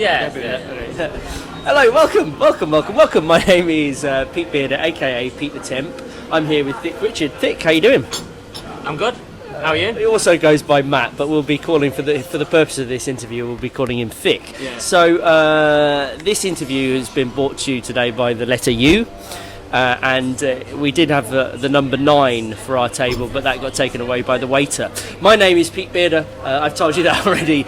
Yeah. Hello, welcome. My name is Pete Bearder, aka Pete the Temp. I'm here with Thick Richard. Thick, how you doing? I'm good. How are you? He also goes by Matt, but we'll be calling for the purpose of this interview. We'll be calling him Thick. Yeah. So this interview has been brought to you today by the letter U. And we did have the number 9 for our table, but that got taken away by the waiter. My name is Pete Bearder. I've told you that already.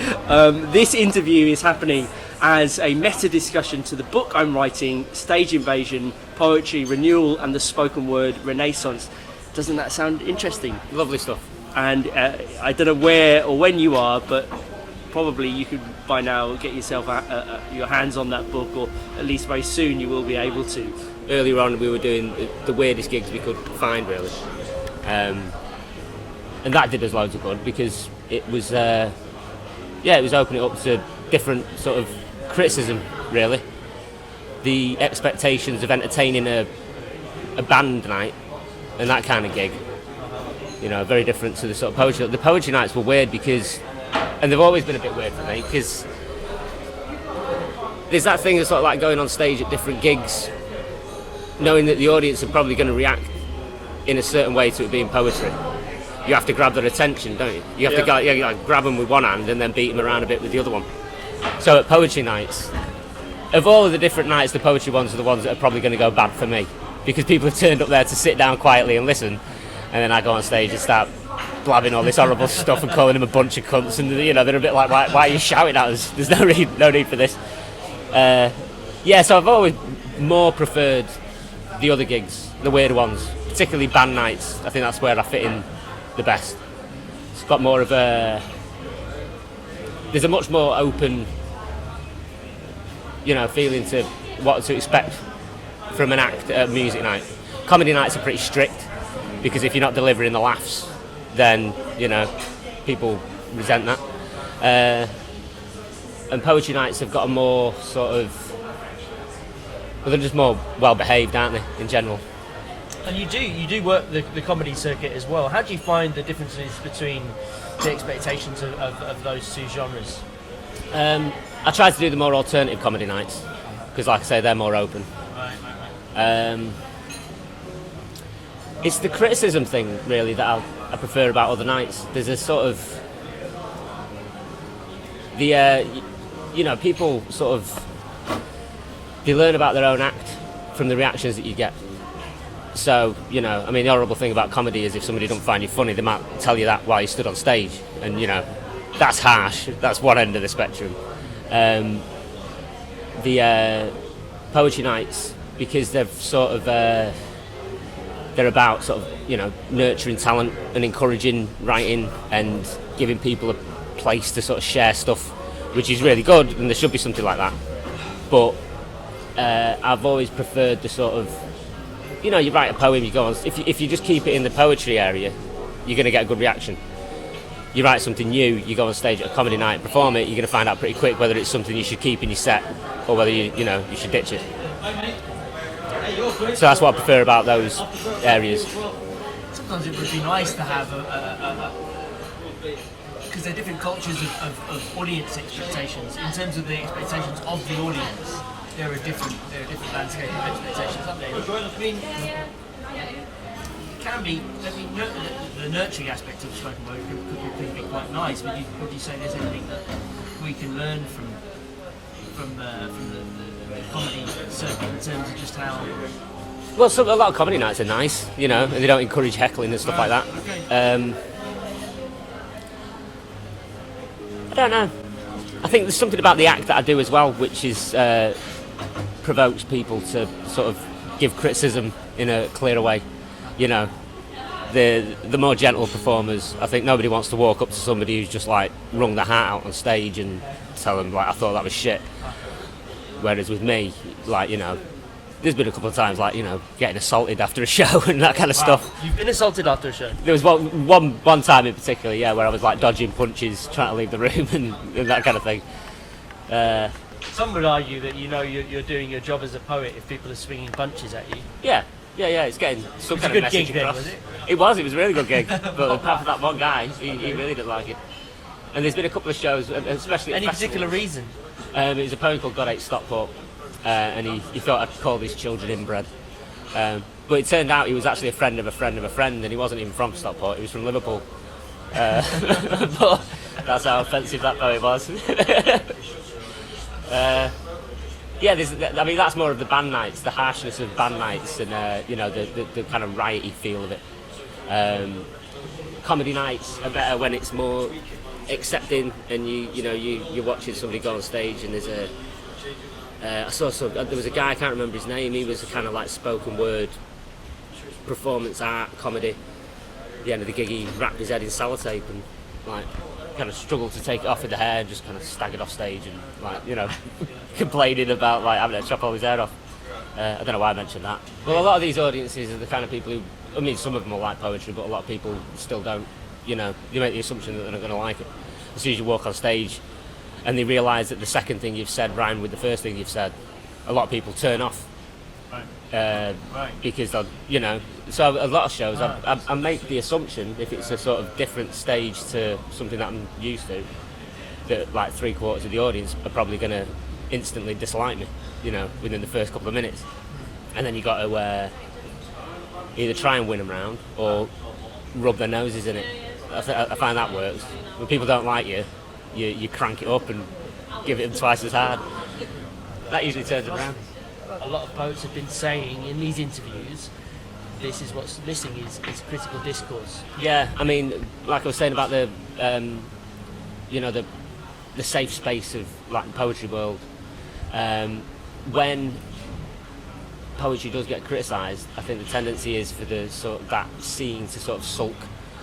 This interview is happening as a meta discussion to the book I'm writing, Stage Invasion, Poetry, Renewal and the Spoken Word Renaissance. Doesn't that sound interesting? Lovely stuff. And I don't know where or when you are, but probably you could by now get yourself your hands on that book, or at least very soon you will be able to. Earlier on, we were doing the weirdest gigs we could find, really, and that did us loads of good because it was, it was opening up to different sort of criticism, really. The expectations of entertaining a band night and that kind of gig, very different to the sort of poetry. The poetry nights were weird because, and they've always been a bit weird for me, because there's that thing of sort of like going on stage at different gigs, knowing that the audience are probably going to react in a certain way to it being poetry. You have to grab their attention, don't you? You have to go, grab them with one hand and then beat them around a bit with the other one. So at poetry nights, of all of the different nights, the poetry ones are the ones that are probably going to go bad for me, because people have turned up there to sit down quietly and listen, and then I go on stage and start blabbing all this horrible stuff and calling them a bunch of cunts, and they're a bit like, why are you shouting at us? There's no need for this. So I've always more preferred the other gigs, the weird ones, particularly band nights. I think that's where I fit in the best. It's got more of there's a much more open, feeling to what to expect from an act at a music night. Comedy nights are pretty strict, because if you're not delivering the laughs, then, people resent that. And poetry nights have got a more sort of, they're just more well-behaved, aren't they, in general? And you do work the comedy circuit as well. How do you find the differences between the expectations of those two genres? I try to do the more alternative comedy nights, because, like I say, they're more open. Right. It's the criticism thing, really, that I prefer about other nights. There's a sort of, people sort of, they learn about their own act from the reactions that you get. So, the horrible thing about comedy is if somebody don't find you funny, they might tell you that while you stood on stage. And, that's harsh. That's one end of the spectrum. The poetry nights, because they've sort of, they're about sort of, nurturing talent and encouraging writing and giving people a place to sort of share stuff, which is really good, and there should be something like that. But I've always preferred the sort of, you write a poem, you go on, if you just keep it in the poetry area, you're going to get a good reaction. You write something new, you go on stage at a comedy night and perform it, you're going to find out pretty quick whether it's something you should keep in your set or whether you should ditch it. So that's what I prefer about those areas. Sometimes it would be nice to have because they're different cultures of audience expectations. In terms of the expectations of the audience, there are different landscape of expectations, aren't there? I mean, it can be. The nurturing aspect of spoken word could be quite nice. But would you say there's anything that we can learn from the comedy circuit in terms of just how? Well, a lot of comedy nights are nice, and they don't encourage heckling and stuff like that. Okay. I don't know. I think there's something about the act that I do as well, which is provokes people to sort of give criticism in a clearer way. The more gentle performers, I think nobody wants to walk up to somebody who's just like wrung their heart out on stage and tell them like, I thought that was shit. Whereas with me, like, there's been a couple of times like, getting assaulted after a show and that kind of stuff. You've been assaulted after a show? There was one time in particular, where I was like dodging punches, trying to leave the room and that kind of thing. Some would argue that you're doing your job as a poet if people are swinging punches at you. Yeah, it's getting some kind of message across. Was it? It was a really good gig, but apart from that one guy, he really didn't like it. And there's been a couple of shows, especially Any particular reason? It was a poem called God Hates Stockport, and he thought I'd call his children inbred. But it turned out he was actually a friend of a friend of a friend, and he wasn't even from Stockport, he was from Liverpool. But that's how offensive that poem was. Yeah, I mean, that's more of the band nights, the harshness of band nights, and you know, the kind of riotty feel of it. Comedy nights are better when it's more accepting, and you're watching somebody go on stage, and there's there was a guy, I can't remember his name, he was a kind of like spoken word performance art comedy. At the end of the gig he wrapped his head in sellotape and like kind of struggled to take it off with the hair and just kind of staggered off stage and like, you know, complaining about like having to chop all his hair off. I don't know why I mentioned that. Well, a lot of these audiences are the kind of people who, I mean, some of them will like poetry, but a lot of people still don't. You know, you make the assumption that they're not going to like it. As soon as you walk on stage and they realise that the second thing you've said rhymed with the first thing you've said, a lot of people turn off. Right. Because they'll, you know, so a lot of shows I make the assumption, if it's a sort of different stage to something that I'm used to, that like 3/4 of the audience are probably going to instantly dislike me, you know, within the first couple of minutes. And then you got to either try and win them round or rub their noses in it. I find that works. When people don't like you crank it up and give it them twice as hard. That usually turns it around. A lot of poets have been saying in these interviews, this is what's missing is critical discourse. Yeah, I mean, like I was saying about the, you know, the safe space of like the poetry world. When poetry does get criticised, I think the tendency is for the sort of that scene to sort of sulk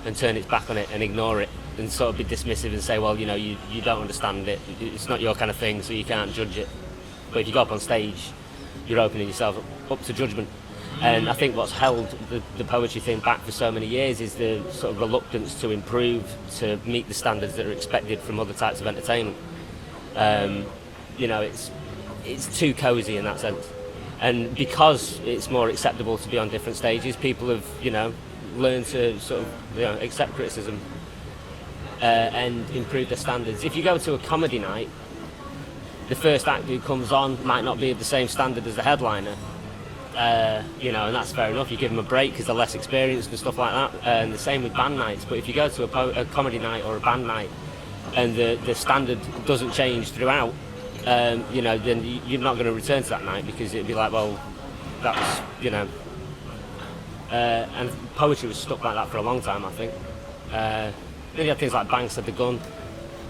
and turn its back on it and ignore it and sort of be dismissive and say, well, you know, you don't understand it, it's not your kind of thing, so you can't judge it. But if you go up on stage, you're opening yourself up to judgment. And I think what's held the poetry thing back for so many years is the sort of reluctance to improve, to meet the standards that are expected from other types of entertainment. You know, it's too cosy in that sense. And because it's more acceptable to be on different stages, people have, you know, learned to sort of, you know, accept criticism and improve their standards. If you go to a comedy night, the first act who comes on might not be of the same standard as the headliner. You know, and that's fair enough. You give them a break because they're less experienced and stuff like that. And the same with band nights. But if you go to a comedy night or a band night and the standard doesn't change throughout, you know, then you're not going to return to that night because it'd be like, well, that was, you know. And poetry was stuck like that for a long time, I think. Then you have things like Banks of the Gun,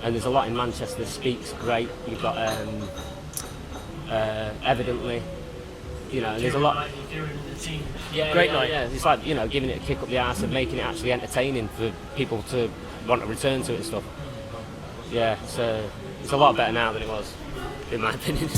and there's a lot in Manchester. Speaks great. You've got Evidently, you know, there's a lot. Yeah, Great night. Yeah, it's like, you know, giving it a kick up the arse and making it actually entertaining for people to want to return to it and stuff. Yeah, it's a lot better now than it was, in my opinion.